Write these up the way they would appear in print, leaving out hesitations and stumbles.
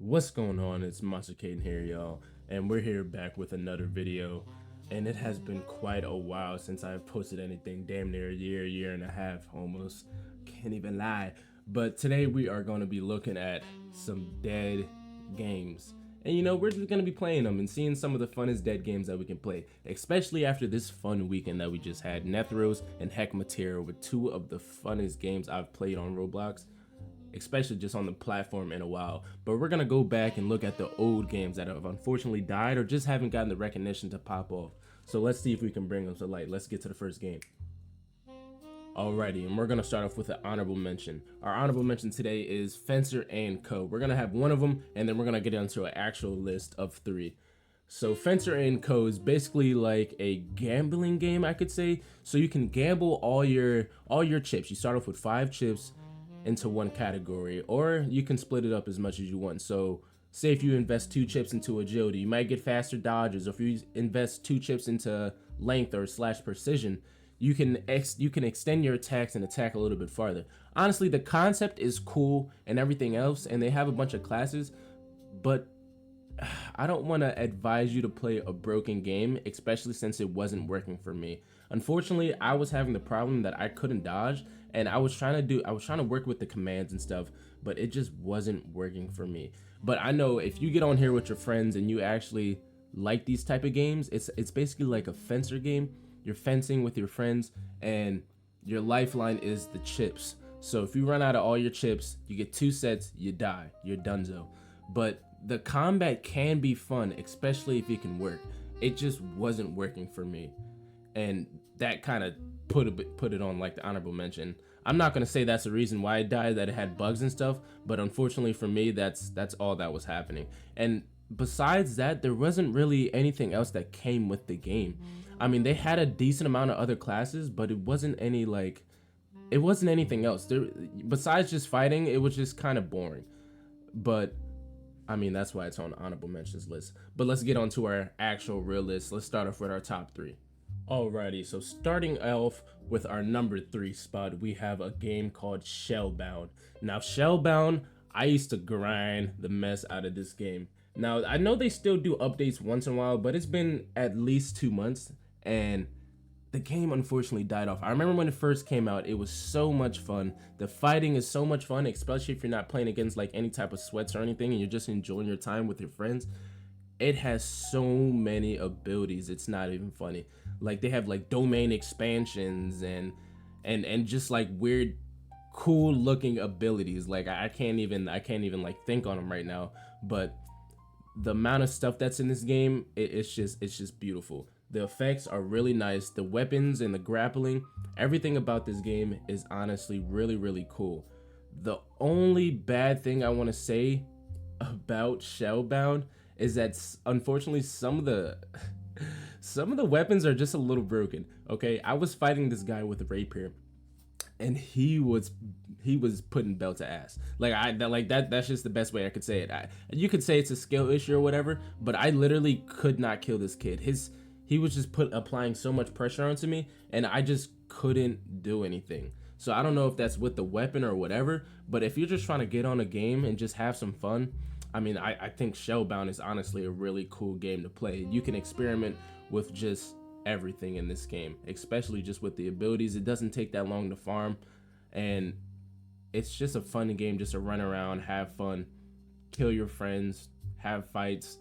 What's going on? It's Monster Caden here, y'all, and we're here back with another video. And it has been quite a while since I've posted anything, damn near a year and a half almost. Can't even lie. But today we are going to be looking at some dead games. And we're just going to be playing them and seeing some of the funnest dead games that we can play, especially after this fun weekend that we just had. Nethros and Heck Material were two of the funnest games I've played on Roblox, especially just on the platform in a while. But we're gonna go back and look at the old games that have unfortunately died or just haven't gotten the recognition to pop off. So let's see if we can bring them to light. Let's get to the first game. Alrighty, and we're gonna start off with an honorable mention. Our honorable mention today is Fencer and Co. We're gonna have one of them, and then we're gonna get into an actual list of 3. So Fencer and Co is basically like a gambling game, I could say. So you can gamble all your chips. You start off with 5 chips into one category, or you can split it up as much as you want. So say if you invest 2 chips into agility, you might get faster dodges, or if you invest 2 chips into length or / precision, you can extend your attacks and attack a little bit farther. Honestly, the concept is cool and everything else, and they have a bunch of classes, but I don't want to advise you to play a broken game, especially since it wasn't working for me. Unfortunately, I was having the problem that I couldn't dodge, and I was trying to work with the commands and stuff, but it just wasn't working for me. But I know if you get on here with your friends and you actually like these type of games, it's basically like a fencer game. You're fencing with your friends, and your lifeline is the chips. So if you run out of all your chips, you get 2 sets, you die, you're donezo. But the combat can be fun, especially if it can work. It just wasn't working for me, and that kind of put it on like the honorable mention. I'm not gonna say that's the reason why it died, that it had bugs and stuff, but unfortunately for me, that's all that was happening. And besides that, there wasn't really anything else that came with the game. I mean, they had a decent amount of other classes, but it wasn't anything else. Besides just fighting, it was just kind of boring. But I mean, that's why it's on the honorable mentions list. But let's get on to our actual real list. Let's start off with our top 3. Alrighty, so starting off with our number 3 spot, we have a game called Shellbound. Now, Shellbound, I used to grind the mess out of this game. Now, I know they still do updates once in a while, but it's been at least 2 months, and the game unfortunately died off. I remember when it first came out, it was so much fun. The fighting is so much fun, especially if you're not playing against like any type of sweats or anything, and you're just enjoying your time with your friends. It has so many abilities, it's not even funny. Like, they have like domain expansions and just like weird cool looking abilities. Like I can't even like think on them right now, but the amount of stuff that's in this game, it's just beautiful. The effects are really nice. The weapons and the grappling, everything about this game is honestly really cool. The only bad thing I want to say about Shellbound is that unfortunately some of the weapons are just a little broken. Okay, I was fighting this guy with a rapier, and he was putting belt to ass. That's just the best way I could say it. You could say it's a skill issue or whatever, but I literally could not kill this kid. He was just applying so much pressure onto me, and I just couldn't do anything. So I don't know if that's with the weapon or whatever, but if you're just trying to get on a game and just have some fun, I mean, I think Shellbound is honestly a really cool game to play. You can experiment with just everything in this game, especially just with the abilities. It doesn't take that long to farm, and it's just a fun game just to run around, have fun, kill your friends, have fights,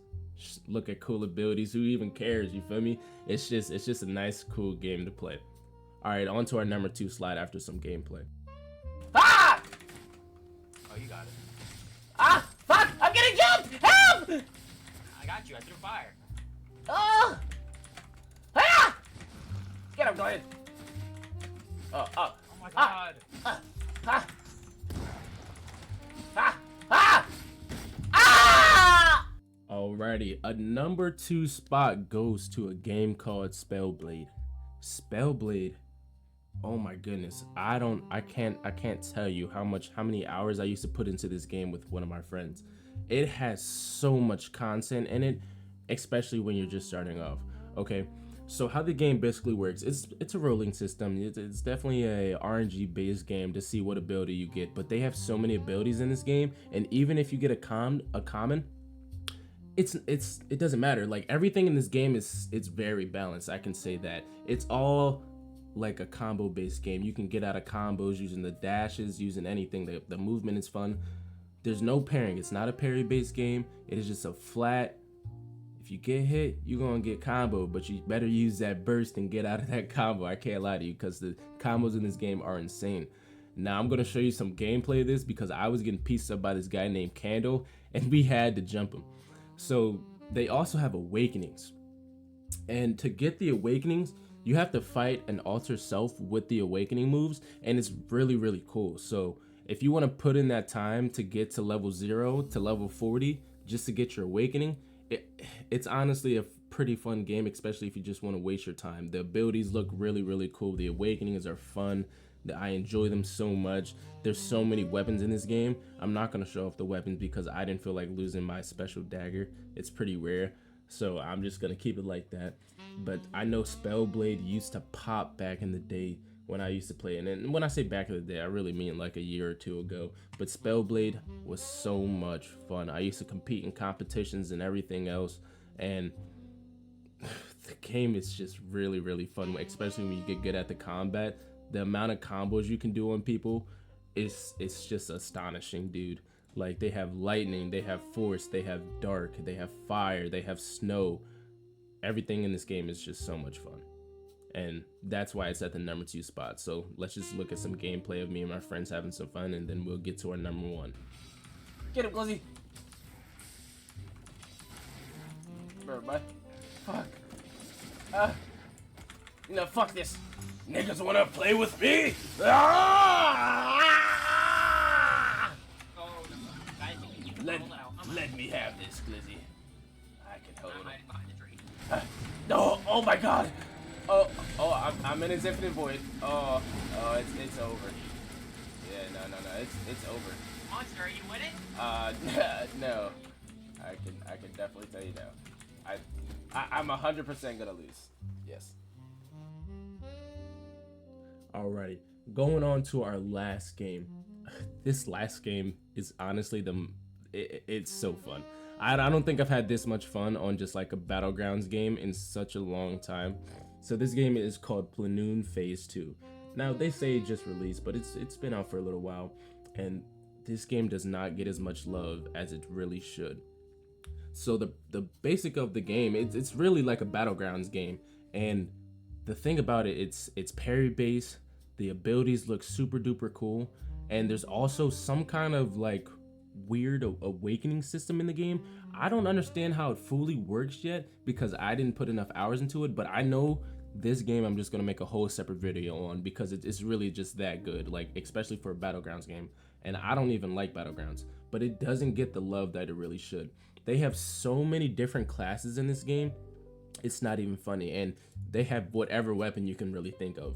look at cool abilities. Who even cares? You feel me? It's just a nice, cool game to play. All right, on to our number 2 slide after some gameplay. Ah! Oh, you got it. Ah! Fuck! I'm getting jumped! Help! I got you. I threw fire. Oh! Ah! Get him, go ahead. Oh my god. Ah! Ah! Ah! Ah! Ah! Alrighty, a number 2 spot goes to a game called Spellblade. Spellblade. Oh my goodness, I can't tell you how many hours I used to put into this game with one of my friends. It has so much content in it, especially when you're just starting off. Okay, So how the game basically works, it's a rolling system. It's definitely a RNG based game to see what ability you get, but they have so many abilities in this game, and even if you get a common, it doesn't matter. Like everything in this game it's very balanced. I can say that it's all like a combo based game. You can get out of combos using the dashes, using anything. The movement is fun. There's no parrying. It's not a parry based game. It is just a flat. If you get hit, you're gonna get combo, but you better use that burst and get out of that combo. I can't lie to you, because the combos in this game are insane. Now I'm gonna show you some gameplay of this because I was getting pieced up by this guy named Candle, and we had to jump him. So they also have awakenings, and to get the awakenings, you have to fight an alter self with the awakening moves, and it's really cool. So if you want to put in that time to get to level 0 to level 40 just to get your awakening, it's honestly a pretty fun game, especially if you just want to waste your time. The abilities look really cool. The awakenings are fun. I enjoy them so much. There's so many weapons in this game. I'm not going to show off the weapons because I didn't feel like losing my special dagger. It's pretty rare, so I'm just going to keep it like that. But I know Spellblade used to pop back in the day when I used to play it. And when I say back in the day, I really mean like a year or two ago. But Spellblade was so much fun. I used to compete in competitions and everything else. And the game is just really fun, especially when you get good at the combat. The amount of combos you can do on people it's just astonishing, dude. Like, they have lightning, they have force, they have dark, they have fire, they have snow. Everything in this game is just so much fun. And that's why it's at the number 2 spot. So let's just look at some gameplay of me and my friends having some fun, and then we'll get to our number 1. Get him, Glizzy. Bye. Fuck. No, fuck this. Niggas wanna play with me? Ah! Oh, no. Let me have this, Glizzy. I can hold it. No, oh my god. I'm in his infinite void. It's over. Yeah, no, it's over. Monster, are you with it? No. I can definitely tell you no. I'm 100% gonna lose. Yes. Alrighty, going on to our last game. This last game is honestly it's so fun. I don't think I've had this much fun on just like a Battlegrounds game in such a long time. So this game is called Plenilune Phase 2. Now they say it just released, but it's been out for a little while, and this game does not get as much love as it really should. So the basic of the game, it's really like a Battlegrounds game, and the thing about it, it's parry based. The abilities look super duper cool, and there's also some kind of like weird awakening system in the game. I don't understand how it fully works yet because I didn't put enough hours into it, but I know this game I'm just gonna make a whole separate video on because it's really just that good, like especially for a Battlegrounds game. And I don't even like Battlegrounds, but it doesn't get the love that it really should. They have so many different classes in this game, it's not even funny, and they have whatever weapon you can really think of.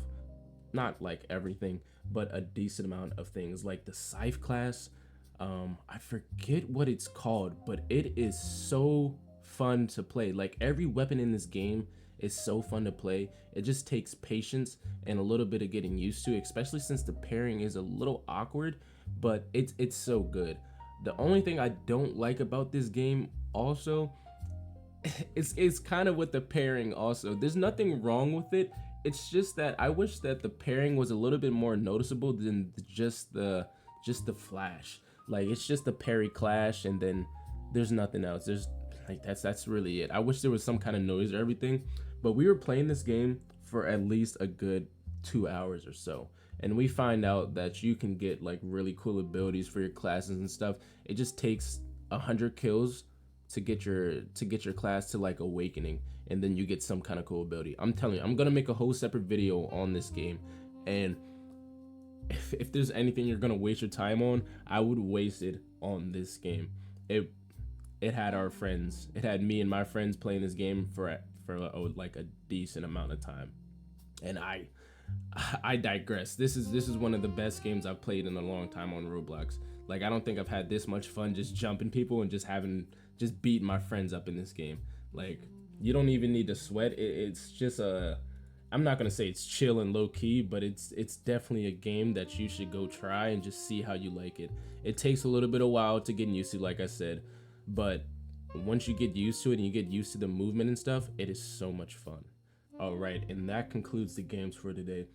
Not like everything, but a decent amount of things, like the Scythe class. I forget what it's called, but it is so fun to play. Like, every weapon in this game is so fun to play. It just takes patience and a little bit of getting used to, especially since the pairing is a little awkward, but it's so good. The only thing I don't like about this game also it's kind of with the pairing also. There's nothing wrong with it. It's just that I wish that the pairing was a little bit more noticeable than just the flash. Like, it's just the parry clash, and then there's nothing else. There's like that's really it. I wish there was some kind of noise or everything. But we were playing this game for at least a good 2 hours or so, and we find out that you can get like really cool abilities for your classes and stuff. It just takes 100 kills to get your class to like awakening, and then you get some kind of cool ability. I'm telling you, I'm gonna make a whole separate video on this game, and if there's anything you're gonna waste your time on, I would waste it on this game. It had our friends, it had me and my friends playing this game for like a decent amount of time. And I digress. This is one of the best games I've played in a long time on Roblox. Like, I don't think I've had this much fun just jumping people and just beating my friends up in this game. Like, You don't even need to sweat. It's just a, I'm not gonna say it's chill and low key, but it's definitely a game that you should go try and just see how you like it. It takes a little bit of while to get used to, like I said, but once you get used to it and you get used to the movement and stuff, it is so much fun. All right, and that concludes the games for today.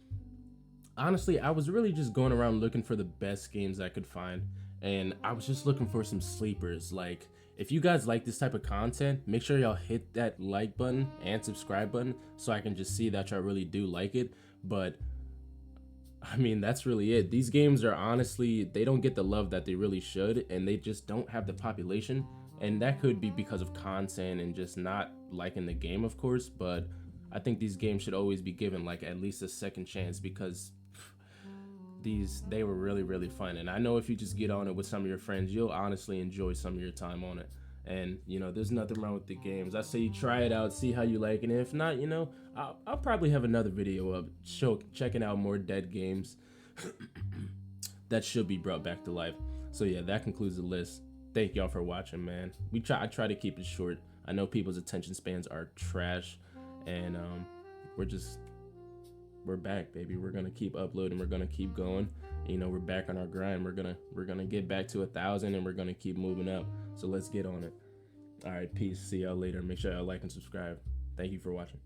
Honestly, I was really just going around looking for the best games I could find, and I was just looking for some sleepers. Like, if you guys like this type of content, make sure y'all hit that like button and subscribe button so I can just see that y'all really do like it. But I mean, that's really it. These games are honestly, they don't get the love that they really should, and they just don't have the population. And that could be because of content and just not liking the game, of course. But I think these games should always be given like at least a second chance, because they were really fun. And I know if you just get on it with some of your friends, you'll honestly enjoy some of your time on it. And you know, there's nothing wrong with the games. I say you try it out, see how you like it, and if not, you know, I'll probably have another video of checking out more dead games that should be brought back to life. So yeah, that concludes the list. Thank y'all for watching, man. I try to keep it short. I know people's attention spans are trash, and we're back, baby. We're gonna keep uploading. We're gonna keep going. You know, we're back on our grind. We're gonna get back to 1,000, and we're gonna keep moving up. So let's get on it. All right, peace. See y'all later. Make sure y'all like and subscribe. Thank you for watching.